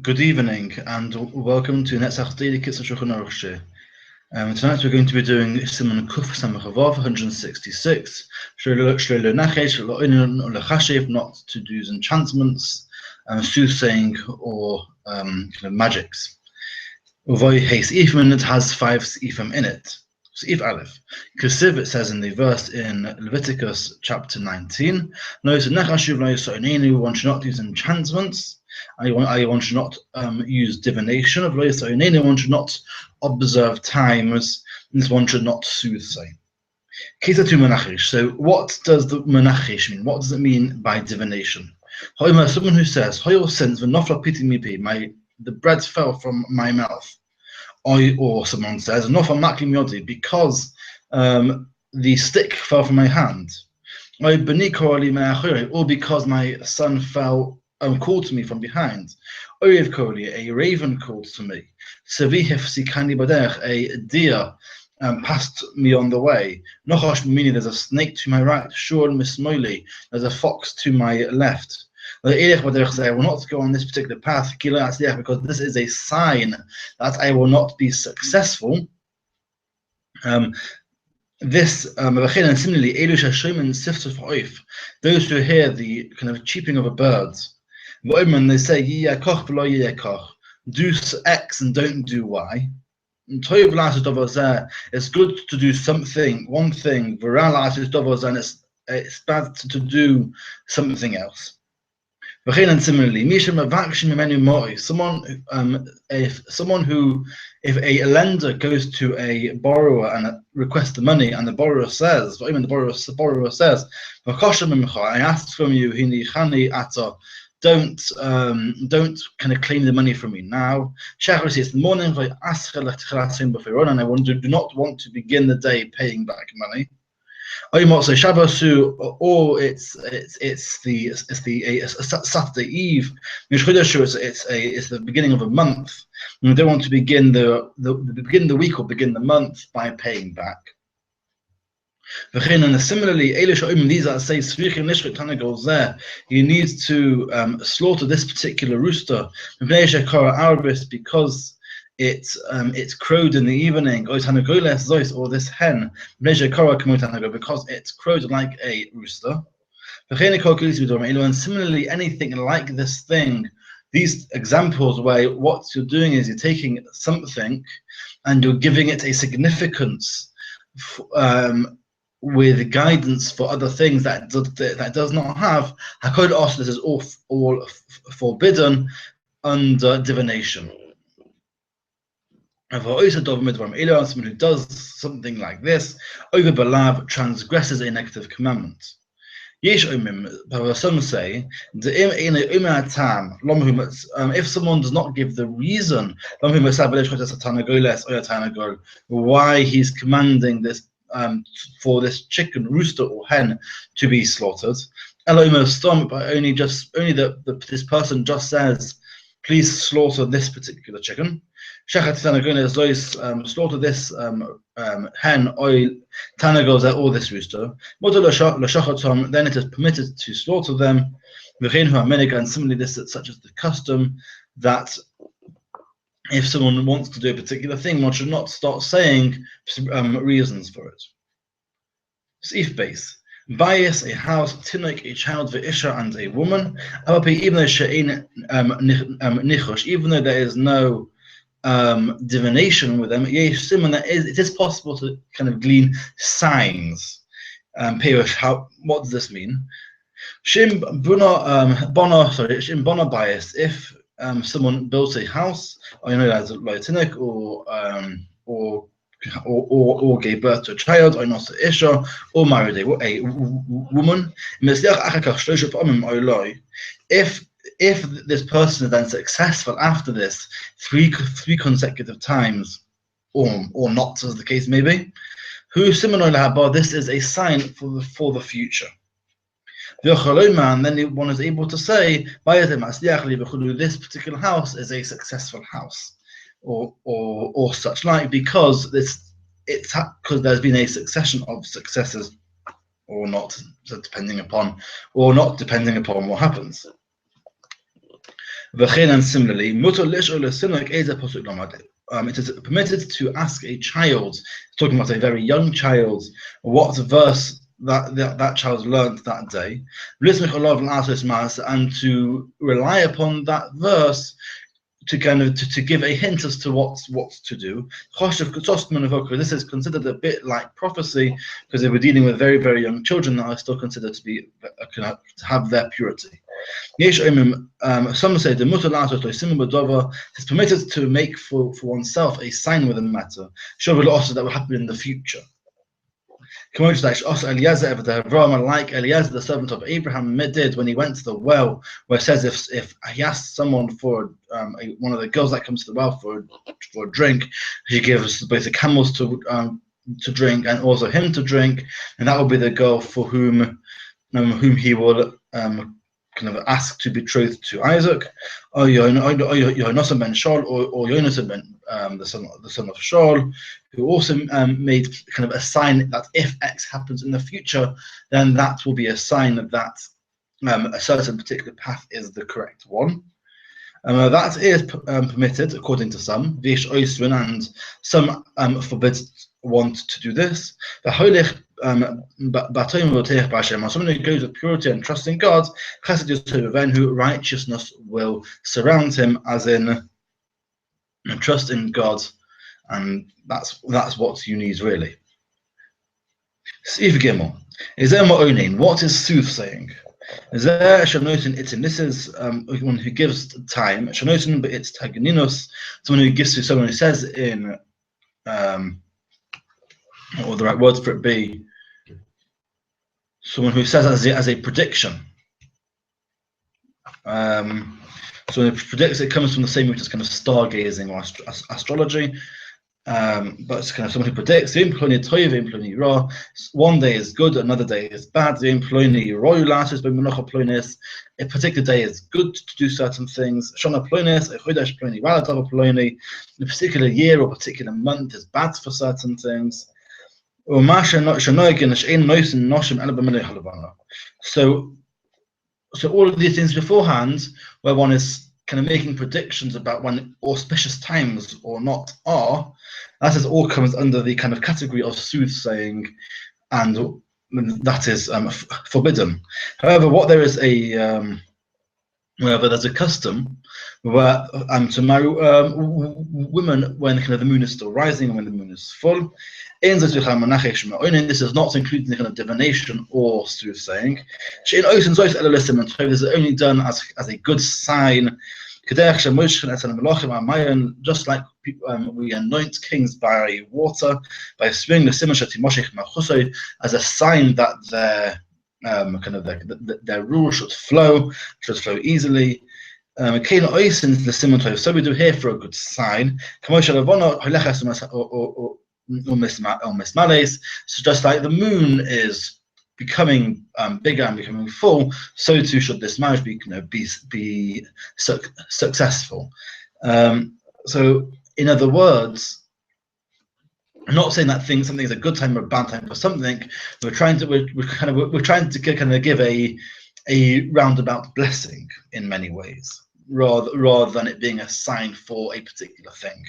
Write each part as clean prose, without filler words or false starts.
Good evening and welcome to Netzach Daily Kitzur Shulchan Aruch. Tonight we're going to be doing Siman Kuf Samachavav 166. Not to do enchantments, soothsaying, or kind of magics. It has 5 Seifim in it. Seif Aleph. Kitzur, it says in the verse in Leviticus chapter 19, one should not use enchantments. One should not use divination. One should not observe times. One should not soothsay. So what does the menachish mean? What does it mean by divination? Someone who says, the bread fell from my mouth. Or someone says, because the stick fell from my hand. Or because my son fell called to me from behind. A raven called to me. A deer passed me on the way. Meaning there's a snake to my right. There's a fox to my left. I will not go on this particular path because this is a sign that I will not be successful. And similarly, those who hear the kind of cheeping of a bird, they say, do X and don't do Y. It's good to do something, one thing, and it's bad to do something else. And similarly, if a lender goes to a borrower and requests the money, and the borrower says, I ask from you, don't kind of claim the money from me now. It's the morning, and I do not want to begin the day paying back money. Or it's the Saturday Eve. It's the beginning of a month. We don't want to begin the week or begin the month by paying back. And similarly, these that say he needs to slaughter this particular rooster because it's crowed in the evening, or this hen, because it's crowed like a rooster. And similarly, anything like this thing, these examples where what you're doing is you're taking something and you're giving it a significance with guidance for other things that does not have. This is all forbidden under divination. Someone who does something like this, transgresses a negative commandment. Some say, if someone does not give the reason why he's commanding this for this chicken, rooster, or hen to be slaughtered, but only this person just says, please slaughter this particular chicken. Slaughter this hen, or this rooster. Then it is permitted to slaughter them. And similarly, this is such as the custom that if someone wants to do a particular thing, one should not start saying reasons for it. Seif base. Bias, a house, tinok, a child, ve'isha, and a woman. Even though there is no divination with them, it is possible to kind of glean signs. What does this mean? Shim bona bias. If someone builds a house, as a tinok, or gave birth to a child, or not isha, or married a woman. If this person is then successful after this three consecutive times, or not, as the case may be, this is a sign for the future. And then one is able to say, this particular house is a successful house, or such like, because there's been a succession of successes, or not, so depending upon what happens. And similarly, it is permitted to ask a child, talking about a very young child, what verse that child learned that day, and to rely upon that verse to kind of to give a hint as to what to do. This is considered a bit like prophecy because they were dealing with very, very young children that are still considered to be to have their purity. Some say the is permitted to make for oneself a sign within the matter, also that will happen in the future. Like Eliezer, the servant of Abraham, did when he went to the well, where it says if he asked someone for one of the girls that comes to the well for a drink, he gives both the camels to drink and also him to drink, and that will be the girl for whom he will kind of ask to betroth to Isaac, or Yonasan ben Shaul, or Yonasan ben the son of Shaul, who also made kind of a sign that if X happens in the future, then that will be a sign that a certain particular path is the correct one. That is permitted according to some, and some forbid want to do this. The holy someone who goes with purity and trust in God, who righteousness will surround him, as in trust in God, and that's what you need really. Steve Gimel, what is soothsaying? This is one who gives time. But it's tagininus, someone who gives to someone who says in what would the right words for it be? Someone who says as a prediction. So it predicts, it comes from the same root as kind of stargazing or astrology. But it's kind of someone who predicts one day is good, another day is bad. A particular day is good to do certain things. A particular year or particular month is bad for certain things. So all of these things beforehand, where one is kind of making predictions about when auspicious times or not are, that is all comes under the kind of category of soothsaying, and that is forbidden. However, what there is wherever there's a custom where to marry women when kind of the moon is still rising and when the moon is full. This is not including the kind of divination or soothsaying. This is only done as a good sign. Just like we anoint kings by water, by spring the Siman as a sign that their kind of their rule should flow easily. So we do here for a good sign. So just like the moon is becoming bigger and becoming full, so too should this marriage be successful. So in other words, I'm not saying that something is a good time or a bad time for something. We're trying to give a roundabout blessing in many ways, rather than it being a sign for a particular thing.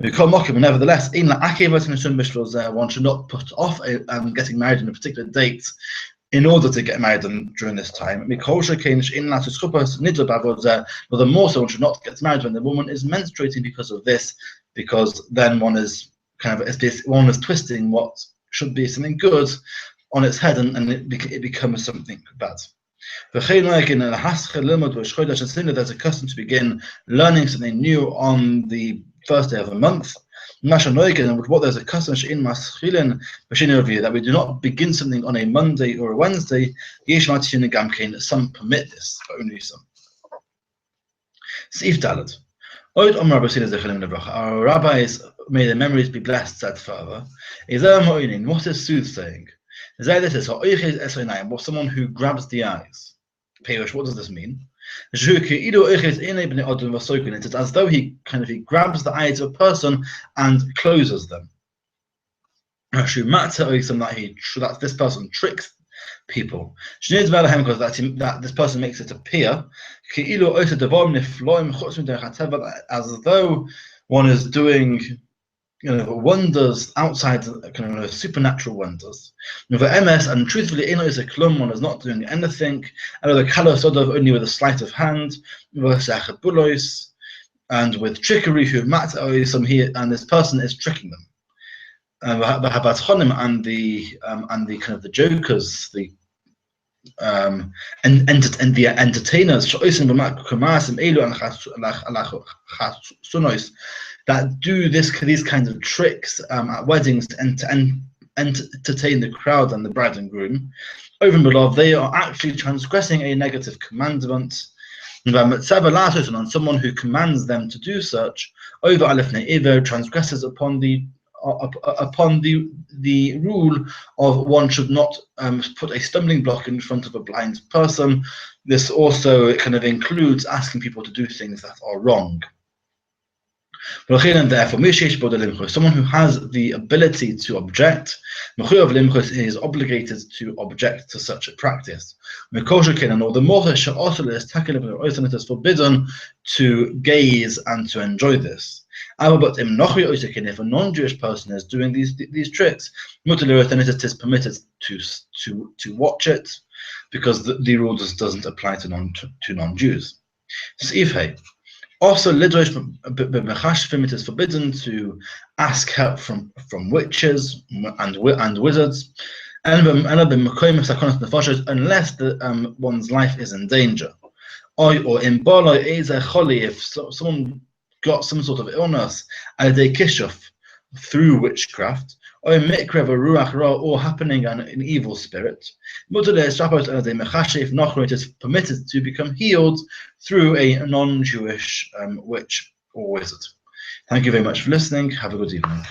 We call mocking, but nevertheless, one should not put off getting married in a particular date in order to get married during this time. The more so, one should not get married when the woman is menstruating because of this, because then one is twisting what should be something good on its head, and it becomes something bad. There's a custom to begin learning something new on the first day of a month. What there's a custom that we do not begin something on a Monday or a Wednesday. Some permit this, but only some. Our rabbis, may their memories be blessed, said further, what is soothsaying? Well, someone who grabs the eyes. What does this mean? It's as though he grabs the eyes of a person and closes them. That this person tricks people. Because that this person makes it appear as though one is doing wonders outside, supernatural wonders. And truthfully, one is not doing anything, only with a sleight of hand, and with trickery, and this person is tricking them. And the kind of the jokers, the the entertainers that do these kinds of tricks at weddings to entertain the crowd and the bride and groom, over and above, they are actually transgressing a negative commandment. And someone who commands them to do such, transgresses upon the rule of one should not put a stumbling block in front of a blind person. This also kind of includes asking people to do things that are wrong. And therefore, someone who has the ability to object is obligated to object to such a practice. And all the more it is forbidden to gaze and to enjoy this. But if a non-Jewish person is doing these tricks, then it is permitted to watch it, because the rule doesn't apply to non-Jews. Also, it is forbidden to ask help from witches and wizards, unless one's life is in danger. Or if someone got some sort of illness through witchcraft, or happening an evil spirit, it is permitted to become healed through a non-Jewish witch or wizard. Thank you very much for listening. Have a good evening.